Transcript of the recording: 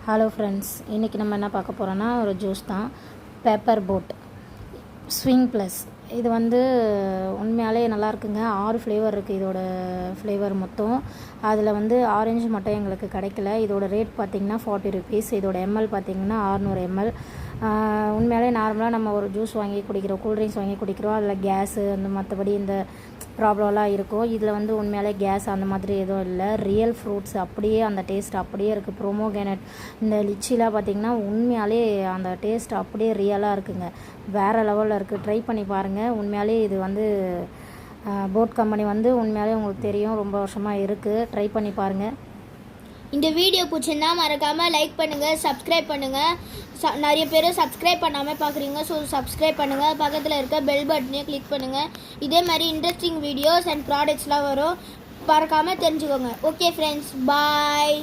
Hello friends, இன்றைக்கி நம்ம என்ன பார்க்க போகிறோன்னா ஒரு ஜூஸ் தான். Paper boat swing plus. இது உண்மையாலே நல்லா இருக்குங்க. 6 ஃப்ளேவர் இருக்குது இதோட ஃப்ளேவர் மொத்தம். அதில் ஆரஞ்சு மட்டும் எங்களுக்கு கிடைக்கல. இதோட ரேட் பார்த்திங்கன்னா 40 ருபீஸ். இதோட எம்எல் பார்த்திங்கன்னா 600 எம்எல். உண்மையாலே நார்மலாக நம்ம ஒரு ஜூஸ் வாங்கி குடிக்கிறோம், கூல்ட்ரிங்க்ஸ் வாங்கி குடிக்கிறோம், அதில் கேஸு அந்த மற்றபடி இந்த ப்ராப்ளம்லாம் இருக்கும். இதில் உண்மையாலே கேஸ் அந்த மாதிரி எதுவும் இல்லை. ரியல் ஃப்ரூட்ஸ் அப்படியே அந்த டேஸ்ட் அப்படியே இருக்குது. ப்ரோமோகேனட் இந்த லிச்சிலாம் பார்த்திங்கன்னா உண்மையாலே அந்த டேஸ்ட் அப்படியே ரியலாக இருக்குங்க. வேறு லெவலில் இருக்குது. ட்ரை பண்ணி பாருங்கள். உண்மையாலே இது போட் கம்பெனி உண்மையாலே உங்களுக்கு தெரியும், ரொம்ப வருஷமாக இருக்குது. ட்ரை பண்ணி பாருங்கள். இந்த வீடியோ பிடிச்சிருந்தா மறக்காமல் லைக் பண்ணுங்கள், சப்ஸ்கிரைப் பண்ணுங்கள். நிறைய பேர் சப்ஸ்கிரைப் பண்ணாமல் பார்க்குறீங்க, ஸோ சப்ஸ்கிரைப் பண்ணுங்கள். பக்கத்தில் இருக்க பெல் பட்டனையும் கிளிக் பண்ணுங்கள். இதே மாதிரி இன்ட்ரெஸ்டிங் வீடியோஸ் அண்ட் ப்ராடக்ட்ஸ்லாம் வரும், மறக்காமல் தெரிஞ்சுக்கோங்க. ஓகே ஃப்ரெண்ட்ஸ், பாய்.